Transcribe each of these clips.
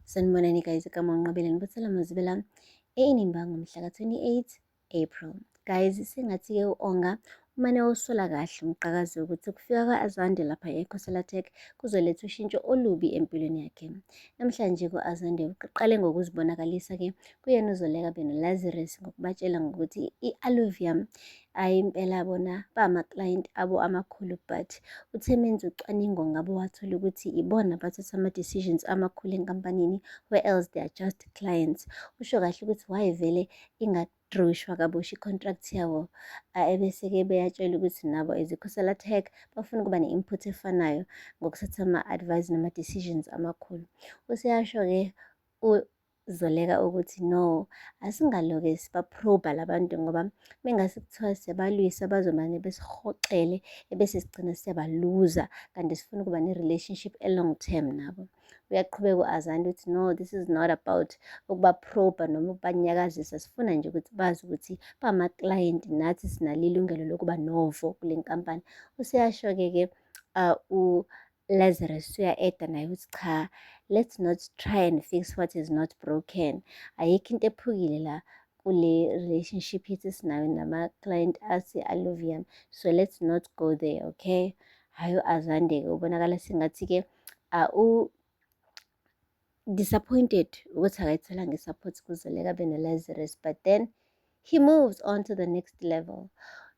Sanibonani guys, igama unqabeleni buthela mazibela inimba ngomhla ka-28 April. Guys, singathi-ke u-Onga umane usola kahle umqakazi ukuthi ukufika kwa-Azande lapha eCosalatech kuzoletha ushintsho olubi empilweni yakhe. Namhlanje ku-Azande uqale ngokuzibonakalisa-ke kuyena uZoleka beno-Lazarus ngokubatshela ngokuthi i-Alluvium impela bona ba-ama-client abo amakhulu, but uthe menza ucwaningo ngabo wathola ukuthi ibona bathatha ama-decisions amakhulu enkampanini, where else they are just clients. Usho kahle ukuthi why vele ingadroshwa kabusha i-contract yabo, ebese-ke beyatshela ukuthi nabo as iCosalatech bafuna ukuba ne-input efanayo ngokuthatha ama-advice nama-decisions amakhulu. Useyasho-ke uZoleka ukuthi no, asingaloke sibaproba labantu ngoba mengase kuthiwa siyabalwisa bazomane besihocele ebese sigcina siyabaluza, kanti sifuna ukuba ne-relationship e-long term nabo. Uyaqhubeka u-Azande uthi no, this is not about ukubaproba noma ukubanyakazisa, sifuna nje ukuthi bazi ukuthi bama-client nathi sinalo ilungelo lokuba novo kule nkampani. Useyasho-ke u-Lazarus uya-eda naye ukuthi cha, let's not try and fix what is not broken. Ayikho into ephukile la kule relationship yethu esinayo nama-client ase-Alluvium, so let's not go there, okay? Hhayi u-Azande-ke ubonakala sengathi-ke disappointed ukuthi akayitholanga i-support kuZoleka beno-Lazarus, but then he moves on to the next level.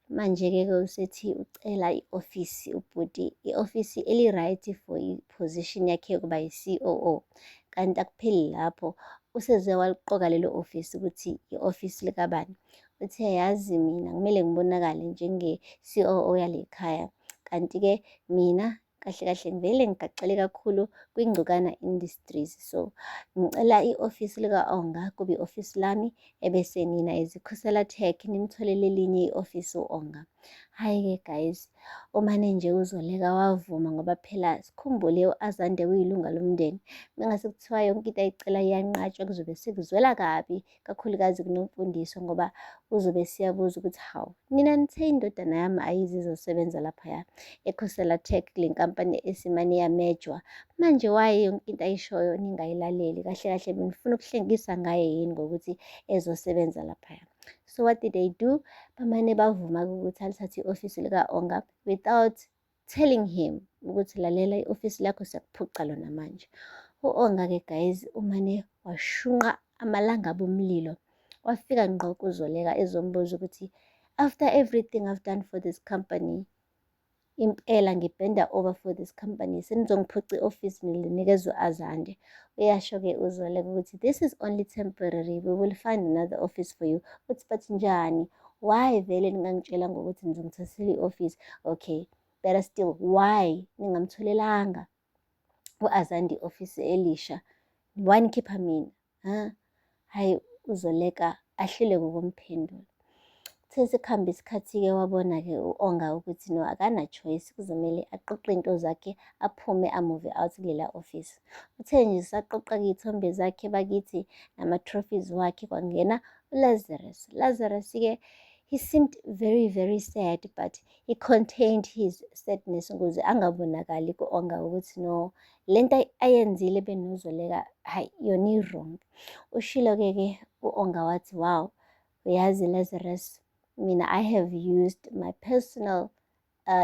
Manje-ke usethi ucela i-ofisi ubhuti, i-ofisi eli-right for i-position yakhe yokuba yi-COO, kanti akupheli lapho. Useze waliqoka lelo ofisi ukuthi i-ofisi likabani. Uthe yazi mina kumele ngibonakale njenge-COO yale khaya, kanti-ke mina kahle kahle ngivele ngigacele kakhulu kwingcukana Industries, so ngicela i-ofisi lika-Onga kube i-ofisi lami, ebese nina as iCosalatech nimtholele elinye i-ofisi u-Onga. Hhayi-ke guys, umane nje uZoleka wavuma ngoba phela sikhumbule u-Azande uyilunga lomndeni. Mengase kuthiwa yonke into ayicela iyanqatshwa kuzobe sekuzwela kabi, kakhulukazi kunomfundiso ngoba uzobe siyabuza ukuthi hawu, nina nithe indodana yami ayize izosebenza laphaya eCosalatech kule nkampani esimane yamejwa, manje waye yonke into ayishoyo ningayilaleli? Kahle kahle benifuna ukuhlengisa ngaye yini ngokuthi ezosebenza laphaya? So what did they do? Bamane bavuma ukuthi alithathe i-ofisi lika-Onga without telling him ukuthi lalela, i-ofisi lakho siyakuphuca lona manje. U-Onga-ke guys umane washunqa amalanga bomlilo, wafika ngqo kuZoleka ezombuza ukuthi after everything I've done for this company, impela ngibhenda over for this company, senizongiphuca i-ofisi nilinikezwe u-Azande. Uyasho-ke uZoleka ukuthi this is only temporary, we will find another office for you. Uthi but njani? Why vele ningangitshela ngokuthi nizongithathela i-office? Okay, better still, why ningamtholelanga u-Azande i-office elisha? Why nikhipha mina? Hhayi uZoleka ahluleke ukumphendula. Sesikhamba isikhathi-ke wabona-ke u-Onga ukuthi no, akana-choice, kuzomele aqoqe into zakhe aphume amuve out kulela office. Uthe nje saqoqa-ke iy'thombe zakhe bakithi nama-trophies wakhe kwangena u-Lazarus. Lazarus-ke he seemed very very sad, but he contained his sadness ukuze angabonakali ku-Onga ukuthi no, lento ayenzile benoZoleka hayi yona i-wrong. Ushilo-ke u-Onga wathi wow, uyazi Lazarus, mina I have used my personal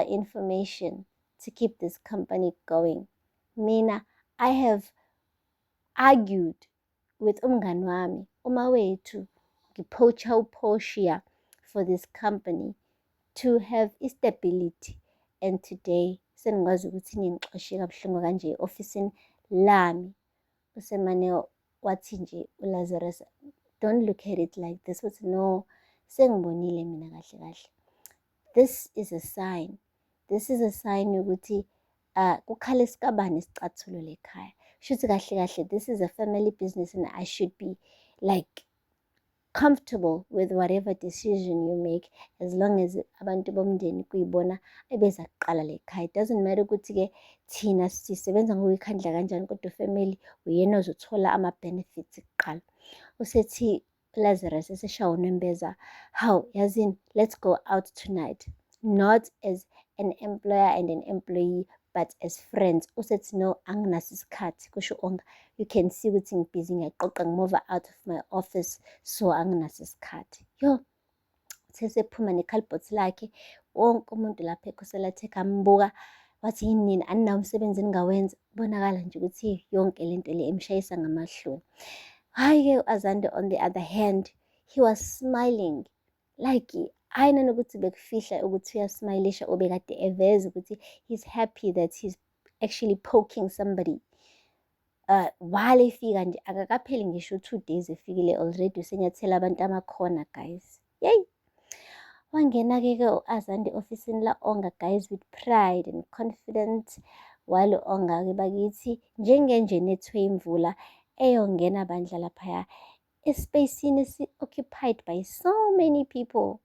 information to keep this company going. Mina I have argued with umngani wami umawethu, ngiphocha uPortia for this company to have stability, and today sengazi ukuthi ningixoshe kabuhlungu kanje e-ofisini lami. Usemane wathi nje uLazarus, don't look at it like this. Uthi no, sengibonile mina kahle kahle, this is a sign, this is a sign yokuthi kukhala isikabani isicathulo lekhaya. Shuthi kahle kahle this is a family business and I should be like comfortable with whatever decision you make, as long as abantu bomndeni kuyibona ebeza kuqala lekhaya. It doesn't matter ukuthi-ke thina sisebenza ngokuyikhandla kanjani, kodwa family uyena ozothola ama-benefits kuqala. Usethi Lazarus eseshawa unembeza, how yazini, let's go out tonight, not as an employer and an employee, but as friends usethi no, anginaso isikhathi. Kusho Onga, you can see ukuthi ngibhizi, ngiyaqoqa, ngimove out of my office, so anginaso isikhathi. Yo, sesephuma nekhalibhothi lakhe, wonke umuntu lapha eCosalatech ambuka, wathi yini nini, aninawo umsebenzi engingawenza. Bonakala nje ukuthi yonke lento le emshayisa ngamahloni. Hhayi-ke u-Azande on the other hand, he was smiling like ayina nokuthi bekufihla ukuthi uyasmayilisha, obekade eveza ukuthi he's happy that he's actually poking somebody. While efika nje akakapheli ngisho 2 days efikile already usenyathela abantu amakhona, guys. Yay! Wangena-ke u-Azande ofisini la-Onga, guys, with pride and confidence, while u-Onga-ke bakithi njengenje nethwe imvula eyongena bandla laphaya espacini esi-occupied by so many people.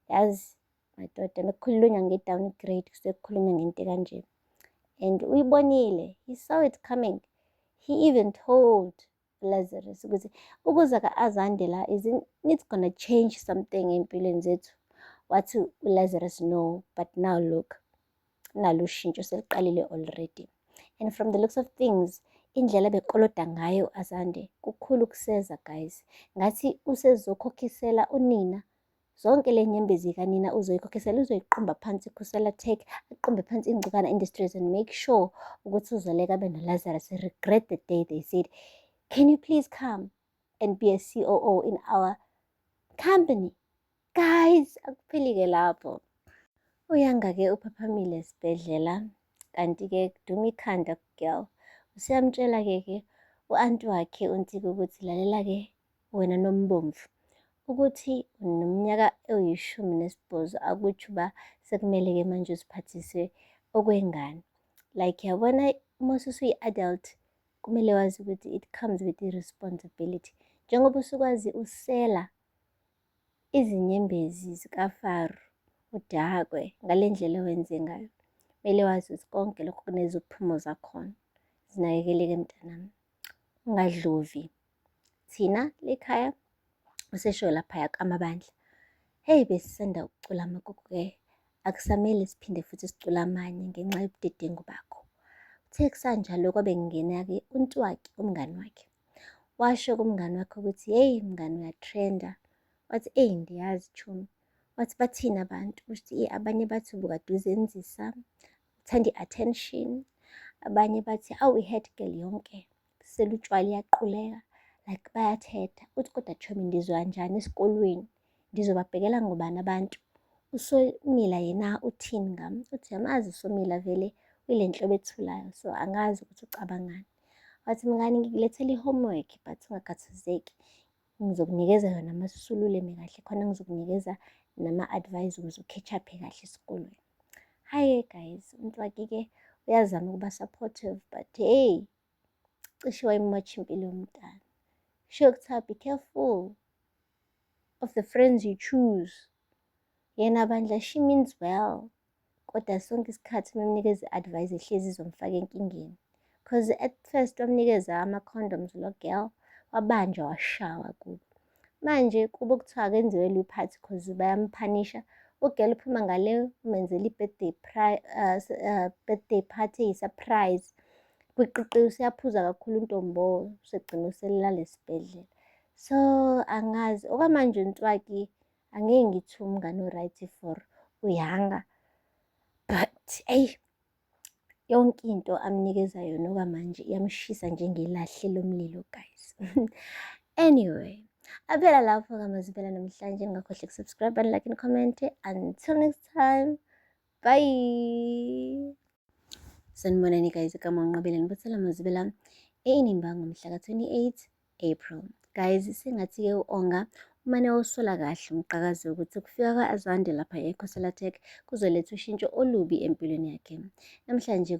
Yazi madoda, mekukhulunywa nge-downgrade kusekukhulunywa ngento kanje. And uyibonile, he saw it coming. He even told Lazarus ukuthi ukuza ka-Azande la it's gonna change something empilweni zethu. Wathi uLazarus no, but now look, nalo ushintsho seliqalile already. And from the looks of things, indlela bekoloda ngayo Azande kukhulu ukuseza, guys. Ngathi usezokhokhisela unina zonke le nyembezi kanina, uzoyikhokhisela, uzoyiqumba phansi iCosalatech, aqumbe phansi iNgcikana Industries, and make sure ukuthi uzoleka abe noLazarus regret the day they said, can you please come and be a COO in our company? Guys, akupheli-ke lapho. Uyanga-ke uphaphamile esibhedlela, kanti-ke kuduma ikhanda girl. Useyamtshela-ke u-anti wakhe uNtiko ukuthi lalela-ke wena Nombomvu, ukuthi uneminyaka eyi-18 akutsho uba sekumele-ke manje uziphathise okwengane. Like yabona mase usuyi-adult kumele wazi ukuthi it comes with i-responsibility. Njengoba usukwazi usela izinyembezi zikaFaro udakwe ngale ndlela owenze ngayo, kumele wazi ukuthi konke lokho kuneziphumo zakhona. Zinakekeleke mntanami, ungadlovi. Thina lekhaya usesho laphaya kamabandla, hey besisanda ukucula amagugu-ke, akusamele siphinde futhi sicula amanye ngenxa yobudedengu bakho. Uthe kusanjalo kwabe kungena-ke uNtwaki, umngani wakhe. Washo kumngani wakhe ukuthi hey mngani, uyatrenda. Wathi eyi ndiyazi chumi. Wathi bathina abantu, uthi abanye bathi ubukade uzenzisa, uthanda i-attention. Abanye bathi awu i-head girl yonke selutshwala iyaquleka, like bayathetha. Uthi kodwa chomi, ndizoyanjani esikolweni, ndizobabhekela ngobani abantu? USomila yena uthini ngami? Uthi yamazi uSomila vele uyile nhlobo ethulayo, so angazi ukuthi ucabangani. Wathi mngani, ngikulethela i-homework but ungakhathazeki, ngizokunikeza yona masusululeme kahle, khona ngizokunikeza nama-advice ukuze uketch-uphe kahle esikolweni. Hayi guys, uNtwaki-ke uyazama ukuba supportive, but hey, cishe wayimotsha impilo yomntana. Sho kuthiwa be careful of the friends you choose. Yena bandla, she means well, kodwa sonke isikhathi memnikeza i-advice ehlezi izomfaka enkingeni. Because at first wamnikeza ama-condoms lo girl, wabanjwa washawa kubo. Manje kubo kuthiwa akenziwe luphathi because bayamphanisha. Ugirl uphuma ngale umenzela birthday party eyi-surprise. Kwiqiqi useyaphuza kakhulu untombo, usegcina uselala esibhedlela. So angazi okwamanje uNtwaki angeke ngithi umngane o-right for uyanga, but eyi yonke into amnikeza yona okwamanje iyamshisa njengelahle lomlilo, guys. Anyway, aphela lapho kamazibela namhlanje. Ningakhohlwa ukusubscribe and like and comment. Until next time, bye. Sanibonani guys, igama unqabile nibuthela mazibela eNimba ngomhla ka-28 April. Guys, sengathi-ke u-Onga umane usola kahle umqakazi ukuthi kufika ka-Azande lapha eCosalatech kuzoletha ushintsho olubi empilweni yakhe. Namhlanje